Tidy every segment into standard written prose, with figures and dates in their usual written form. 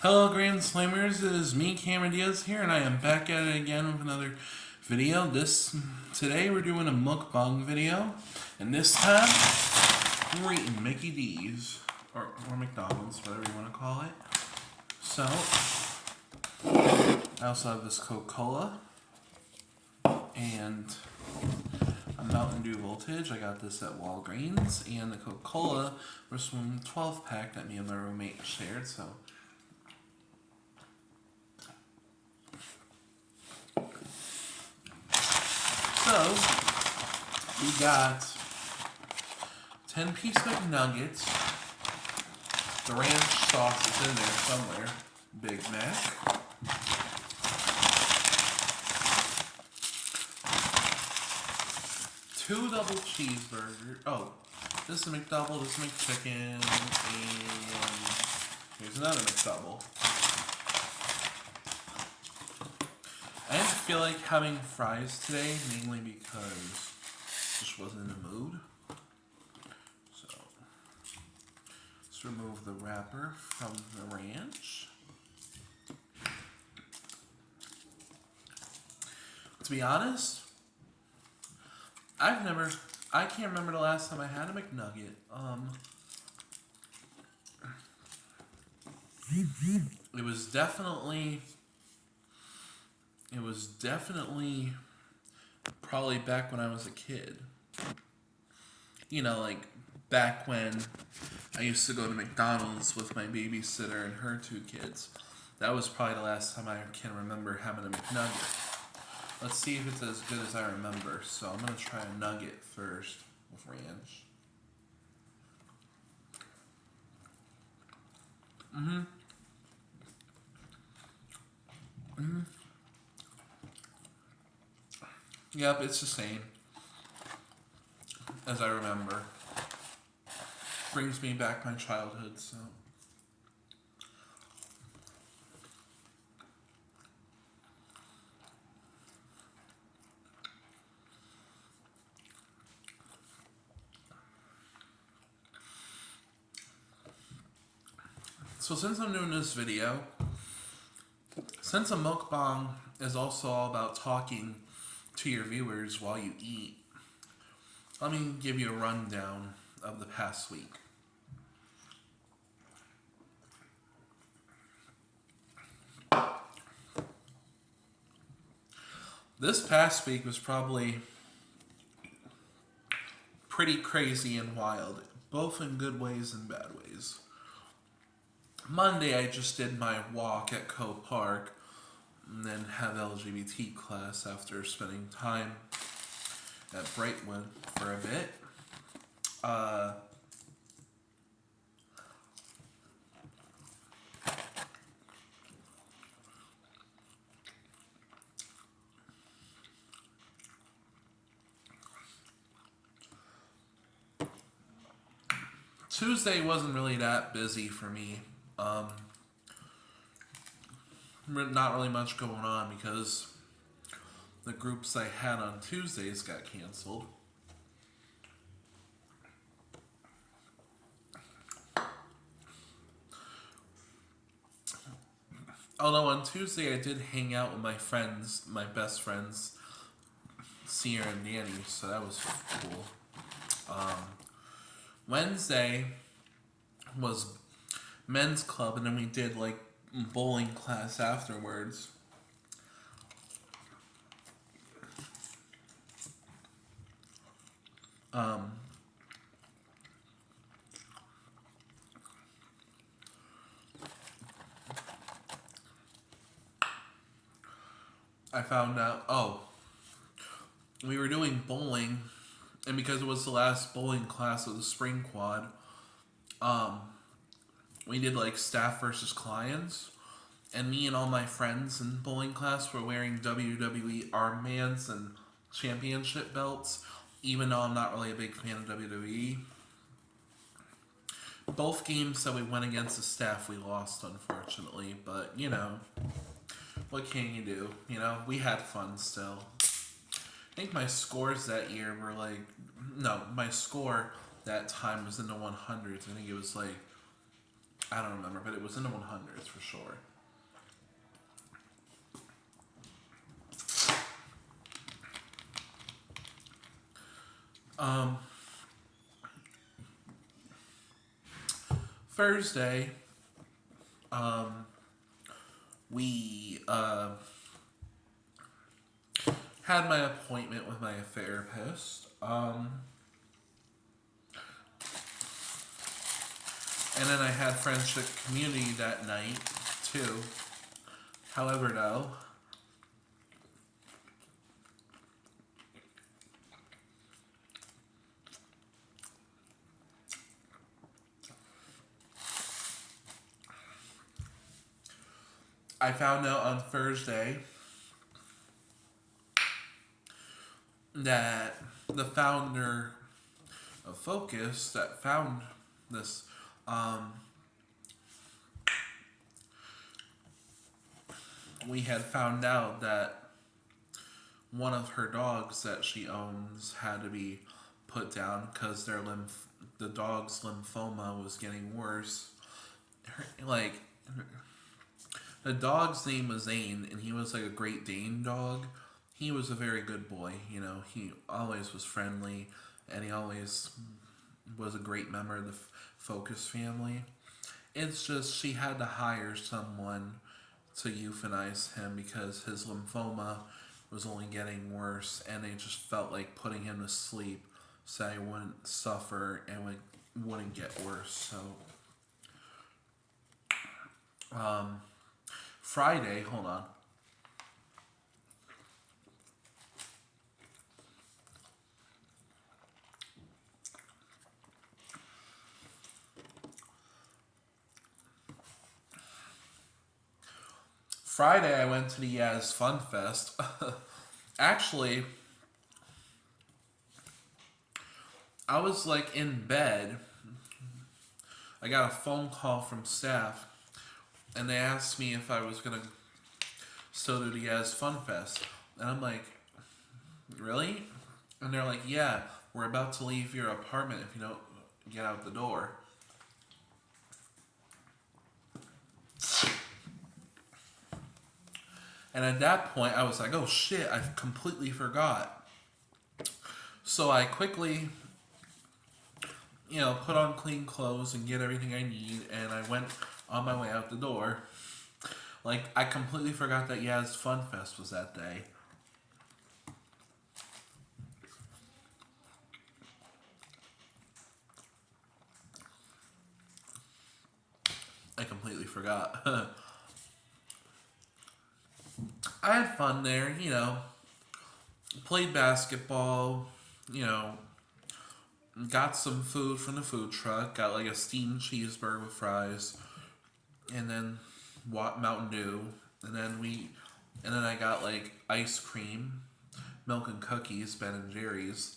Hello, Grand Slammers. It is me, Cameron Diaz here, and I am back at it again with another video. Today we're doing a mukbang video, and this time we're eating Mickey D's or McDonald's, whatever you want to call it. So I also have this Coca-Cola and a Mountain Dew Voltage. I got this at Walgreens, and the Coca-Cola was from 12-pack that me and my roommate shared. So, we got 10-piece McNuggets. The ranch sauce is in there somewhere. Big Mac. Two double cheeseburgers. Oh, this is a McDouble, this is a McChicken, and here's another McDouble. I didn't feel like having fries today, mainly because I just wasn't in the mood. So, let's remove the wrapper from the ranch. To be honest, I can't remember the last time I had a McNugget. It was definitely probably back when I was a kid. You know, like back when I used to go to McDonald's with my babysitter and her two kids. That was probably the last time I can remember having a McNugget. Let's see if it's as good as I remember. So I'm going to try a nugget first with ranch. Yep, it's the same as I remember. Brings me back my childhood, so. So since I'm doing this video, since a mukbang is also all about talking to your viewers while you eat, let me give you a rundown of the past week. This past week was probably pretty crazy and wild, both in good ways and bad ways. Monday, I just did my walk at Co Park and then have LGBT class after spending time at Brightwood for a bit. Tuesday wasn't really that busy for me. Not really much going on because the groups I had on Tuesdays got canceled. Although on Tuesday I did hang out with my friends, my best friends, Sierra and Danny, so that was cool. Wednesday was men's club, and then we did like bowling class afterwards. I found out, we were doing bowling, and because it was the last bowling class of the spring quad, we did like staff versus clients, and me and all my friends in bowling class were wearing WWE armbands and championship belts, even though I'm not really a big fan of WWE. Both games that we went against the staff, we lost, unfortunately, but you know, what can you do? You know, we had fun still. I think my scores that year were like, no, my score that time was in the 100s. I think it was like I don't remember, but it was in the 100s for sure. Um, Thursday, um, we had my appointment with my therapist. And then I had friendship community that night too. However, though, I found out on Thursday that the founder of Focus that found this, um, we had found out that one of her dogs that she owns had to be put down because the dog's lymphoma was getting worse. Like, the dog's name was Zane, and he was like a Great Dane dog. He was a very good boy, you know. He always was friendly, and he always was a great member of the Focus family. It's just she had to hire someone to euthanize him because his lymphoma was only getting worse, and they just felt like putting him to sleep so he wouldn't suffer and wouldn't get worse. So, Friday, hold on. Friday, I went to the Yaz Fun Fest. Actually, I was like in bed. I got a phone call from staff, and they asked me if I was gonna still do the Yaz Fun Fest, and I'm like, really? And they're like, yeah, we're about to leave your apartment if you don't get out the door. And at that point, I was like, oh shit, I completely forgot. So I quickly, put on clean clothes and get everything I need, and I went on my way out the door. Like, I completely forgot that Yaz Fun Fest was that day. I completely forgot. I had fun there, played basketball, got some food from the food truck, got like a steamed cheeseburger with fries, and then Mountain Dew, and then I got like ice cream, milk and cookies, Ben and Jerry's.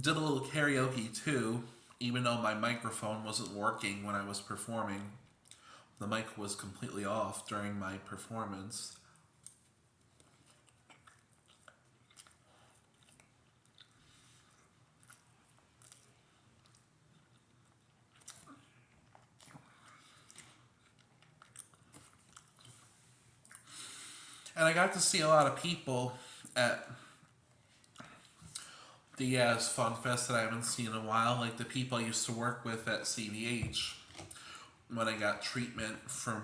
Did a little karaoke too, even though my microphone wasn't working when I was performing. The mic was completely off during my performance. And I got to see a lot of people at the Yaz Fun Fest that I haven't seen in a while, like the people I used to work with at CVH when I got treatment from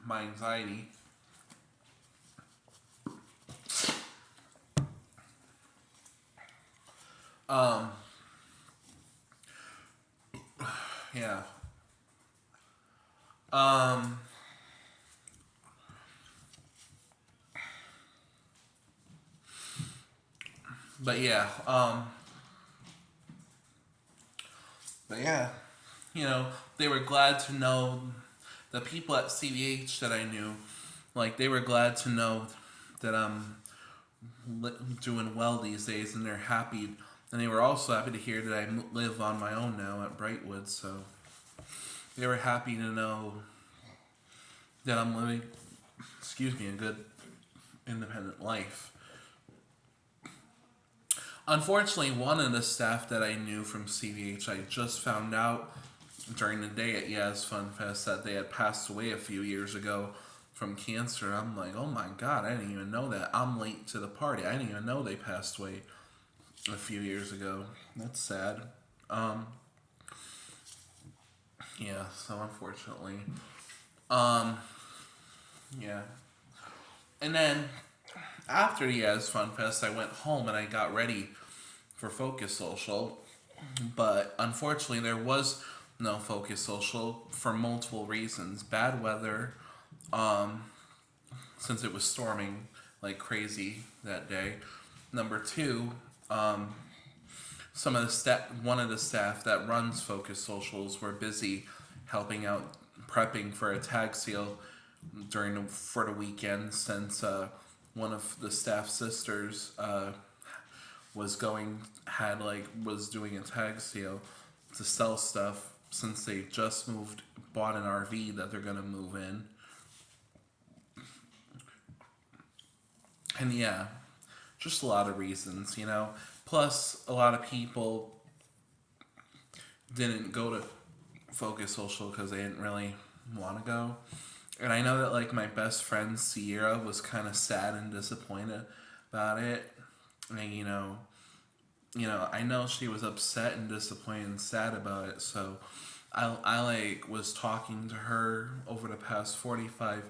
my anxiety. Um, yeah. Um, but yeah, but yeah, they were glad to know the people at CVH that I knew, like they were glad to know that I'm doing well these days, and they're happy, and they were also happy to hear that I live on my own now at Brightwood. So they were happy to know that I'm living, a good independent life. Unfortunately, one of the staff that I knew from CVH, I just found out during the day at Yaz Fun Fest that they had passed away a few years ago from cancer. I'm like, oh my god, I didn't even know that. I'm late to the party. I didn't even know they passed away a few years ago. That's sad. Um, yeah, so unfortunately. Um, yeah. And then after the Yaz Fun Fest, I went home and I got ready for Focus Social. But unfortunately, there was no Focus Social for multiple reasons. Bad weather, um, since it was storming like crazy that day. Number two, um, one of the staff that runs Focus Socials were busy helping out prepping for a tag sale for the weekend since one of the staff sisters was doing a tag sale to sell stuff since they just bought an RV that they're gonna move in. And yeah, just a lot of reasons, you know. Plus, a lot of people didn't go to Focus Social because they didn't really want to go. And I know that like my best friend Sierra was kind of sad and disappointed about it. And I know she was upset and disappointed and sad about it. So I like was talking to her over the past 45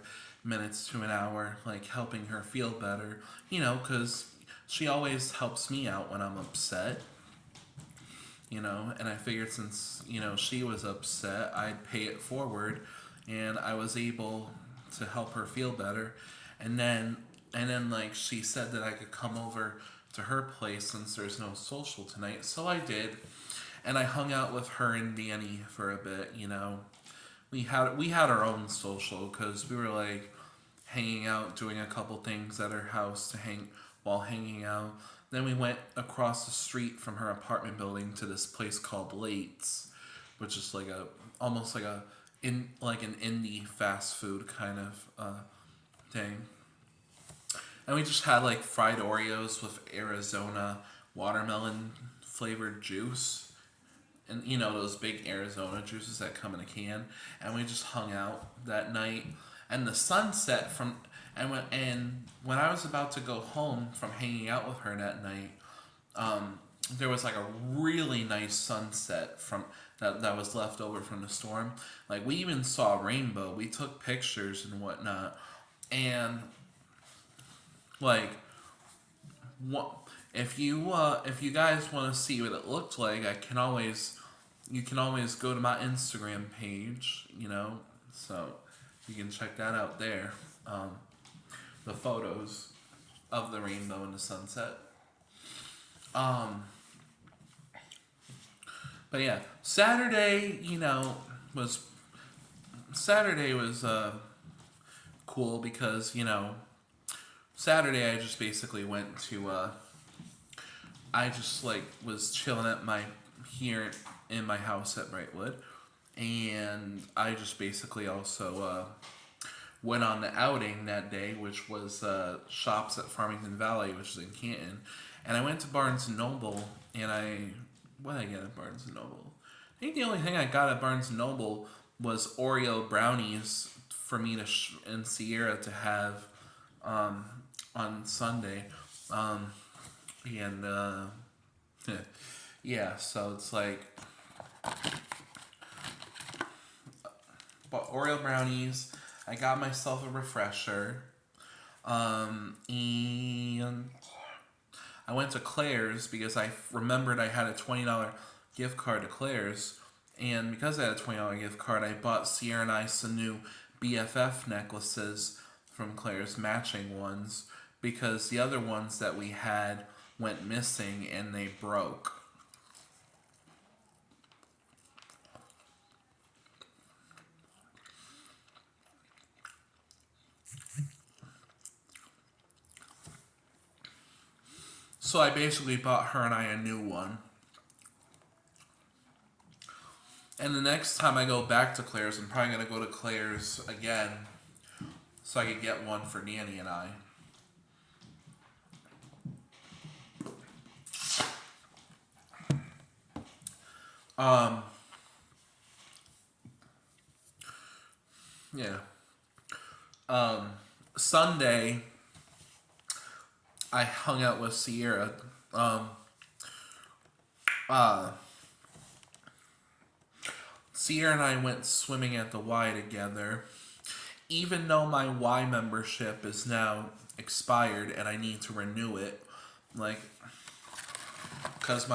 minutes to an hour, like helping her feel better. Because she always helps me out when I'm upset. And I figured since, she was upset, I'd pay it forward, and I was able to help her feel better. And then like she said that I could come over to her place since there's no social tonight. So I did. And I hung out with her and Danny for a bit. We had our own social cuz we were like hanging out, doing a couple things at her house while hanging out. Then we went across the street from her apartment building to this place called Late's, which is like almost like an indie fast food kind of thing. And we just had like fried Oreos with Arizona watermelon flavored juice. And those big Arizona juices that come in a can. And we just hung out that night. And the sunset when I was about to go home from hanging out with her that night, there was like a really nice sunset from that was left over from the storm. Like we even saw a rainbow. We took pictures and whatnot. And like, what if you guys want to see what it looked like, you can always go to my Instagram page, so you can check that out there. The photos of the rainbow and the sunset. But yeah, Saturday was cool because Saturday I just basically went to I just like was chilling here in my house at Brightwood, and I just basically also went on the outing that day, which was shops at Farmington Valley, which is in Canton, and I went to Barnes and Noble, and what did I get at Barnes and Noble? I think the only thing I got at Barnes and Noble was Oreo brownies for me and Sierra to have on Sunday. And yeah, so it's like but Oreo brownies. I got myself a refresher. And I went to Claire's because I remembered I had a $20 gift card to Claire's. And because I had a $20 gift card, I bought Sierra and I some new BFF necklaces from Claire's, matching ones, because the other ones that we had went missing and they broke. So I basically bought her and I a new one. And the next time I go back to Claire's, I'm probably going to go to Claire's again so I could get one for Nanny and I. Um, yeah. Um, Sunday, I hung out with Sierra. Um, uh, Sierra and I went swimming at the Y together. Even though my Y membership is now expired and I need to renew it, like, because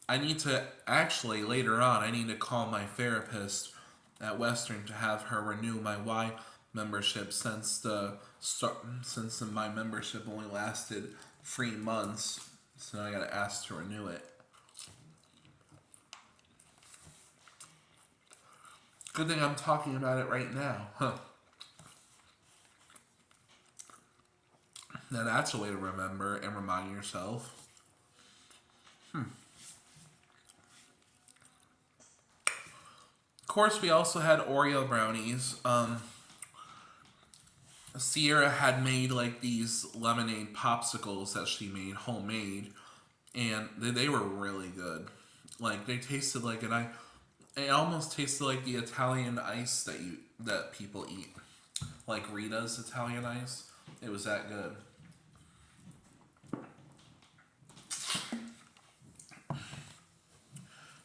I need to actually later on, I need to call my therapist at Western to have her renew my Y membership since my membership only lasted 3 months. So now I gotta ask to renew it. Good thing I'm talking about it right now. Huh. Now that's a way to remember and remind yourself. Of course, we also had Oreo brownies. Sierra had made like these lemonade popsicles that she made homemade, and they were really good. Like they tasted like it almost tasted like the Italian ice that people eat, like Rita's Italian ice. It was that good.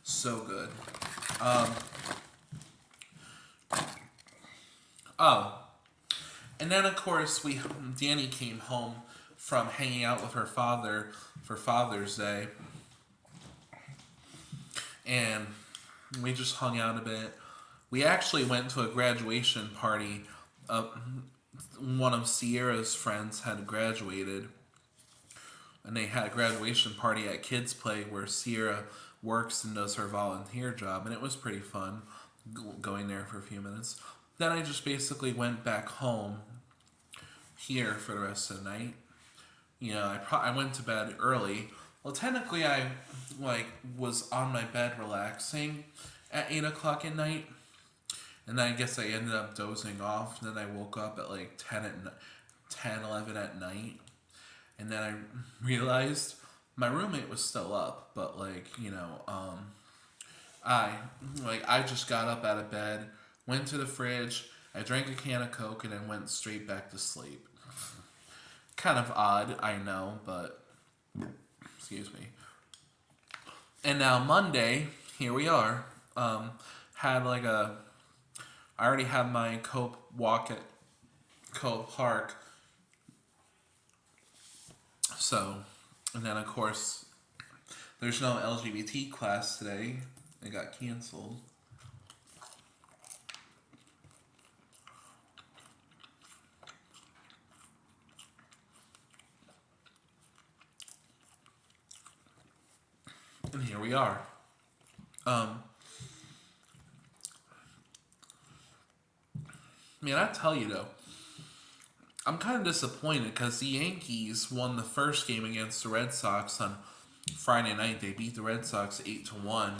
So good. Um, oh, and then of course Danny came home from hanging out with her father for Father's Day, and we just hung out a bit. We actually went to a graduation party. One of Sierra's friends had graduated, and they had a graduation party at Kids Play where Sierra works and does her volunteer job, and it was pretty fun going there for a few minutes. Then I just basically went back home here for the rest of the night. You know, I went to bed early. Well, technically, I was on my bed relaxing at 8 o'clock at night, and then I guess I ended up dozing off. And then I woke up at like 10, 11 at night, and then I realized my roommate was still up, but I I just got up out of bed, went to the fridge, I drank a can of Coke, and then went straight back to sleep. Kind of odd, I know, but excuse me. And now Monday, here we are. Had like a I already had my Cope walk at Cope Park. So, and then of course, there's no LGBT class today. It got canceled. And here we are. Man, I tell you though, I'm kind of disappointed because the Yankees won the first game against the Red Sox on Friday night. They beat the Red Sox 8-1.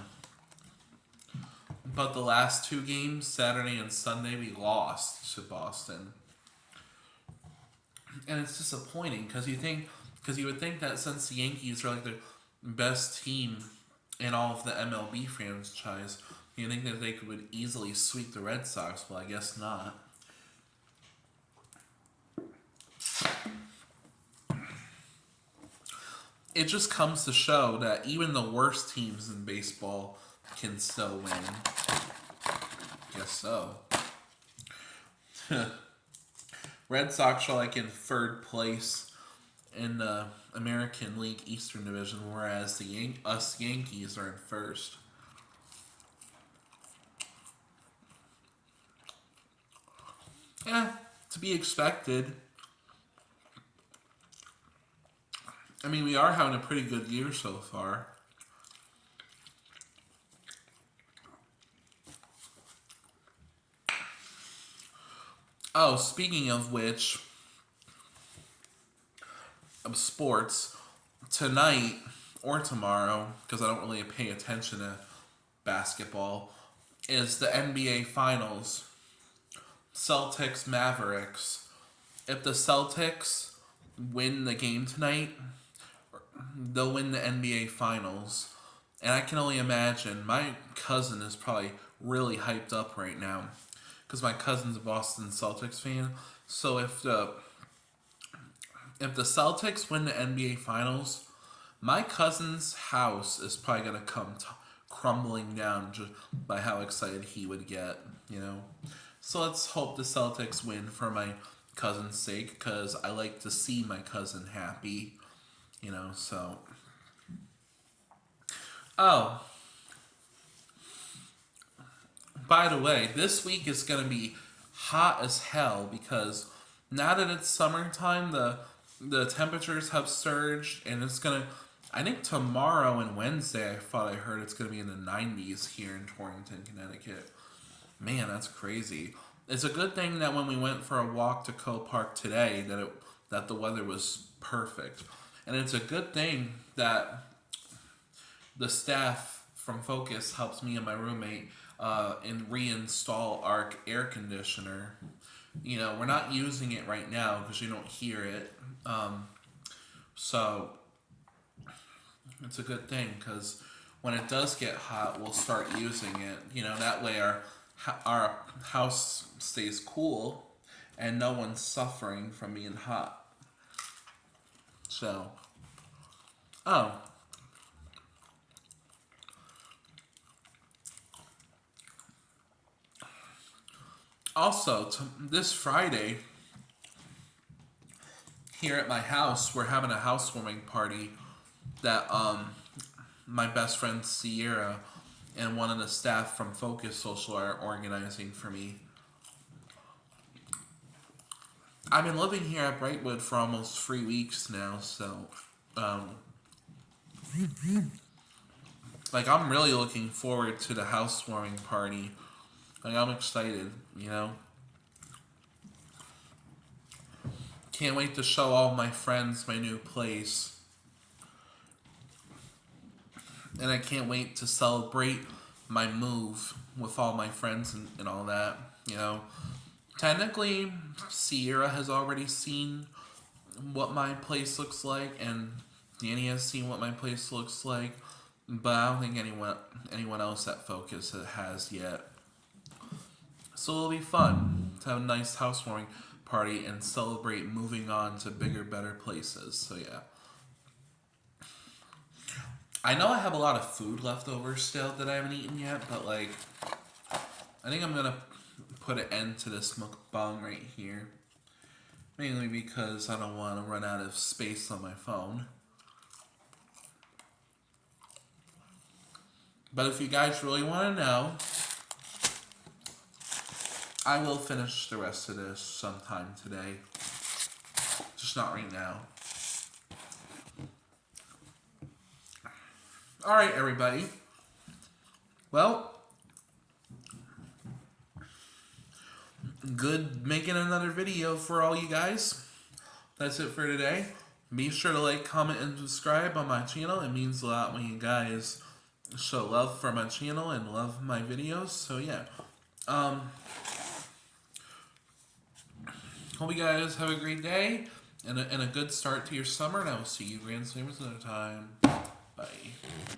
But the last two games, Saturday and Sunday, we lost to Boston. And it's disappointing because you would think that since the Yankees are like the best team in all of the MLB franchise, you think that they would easily sweep the Red Sox. Well, I guess not. It just comes to show that even the worst teams in baseball can still win. Guess so. Red Sox are like in third place in the American League Eastern Division, whereas us Yankees are in first. Yeah, to be expected. I mean, we are having a pretty good year so far. Oh, speaking of which, of sports, tonight or tomorrow, because I don't really pay attention to basketball, is the NBA Finals. Celtics Mavericks. If the Celtics win the game tonight, they'll win the NBA Finals. And I can only imagine my cousin is probably really hyped up right now because my cousin's a Boston Celtics fan. So if the Celtics win the NBA Finals, my cousin's house is probably gonna come crumbling down just by how excited he would get. You know, so let's hope the Celtics win for my cousin's sake because I like to see my cousin happy. You know, so. Oh, by the way, this week is going to be hot as hell because now that it's summertime, the temperatures have surged and it's going to. I think tomorrow and Wednesday, I thought I heard it's going to be in the 90s here in Torrington, Connecticut. Man, that's crazy. It's a good thing that when we went for a walk to Co Park today, that the weather was perfect, and it's a good thing that the staff from Focus helps me and my roommate and reinstall our air conditioner. You know, we're not using it right now because you don't hear it. So it's a good thing because when it does get hot, we'll start using it. You know, that way our house stays cool and no one's suffering from being hot. So, oh. Also, this Friday, here at my house, we're having a housewarming party that my best friend Sierra and one of the staff from Focus Social are organizing for me. I've been living here at Brightwood for almost 3 weeks now, so like I'm really looking forward to the housewarming party. Like I'm excited, you know. Can't wait to show all my friends my new place. And I can't wait to celebrate my move with all my friends and all that, you know. Technically, Sierra has already seen what my place looks like, and Danny has seen what my place looks like, but I don't think anyone else at Focus has yet. So it'll be fun to have a nice housewarming party and celebrate moving on to bigger, better places. So yeah. I know I have a lot of food left over still that I haven't eaten yet, but like, I think I'm gonna put an end to this mukbang right here. Mainly because I don't want to run out of space on my phone. But if you guys really want to know, I will finish the rest of this sometime today. Just not right now. Alright, everybody. Well, good making another video for all you guys. That's it for today. Be sure to like, comment, and subscribe on my channel. It means a lot when you guys show love for my channel and love my videos. So yeah. Hope you guys have a great day and a good start to your summer. And I will see you grand slammers another time. Bye.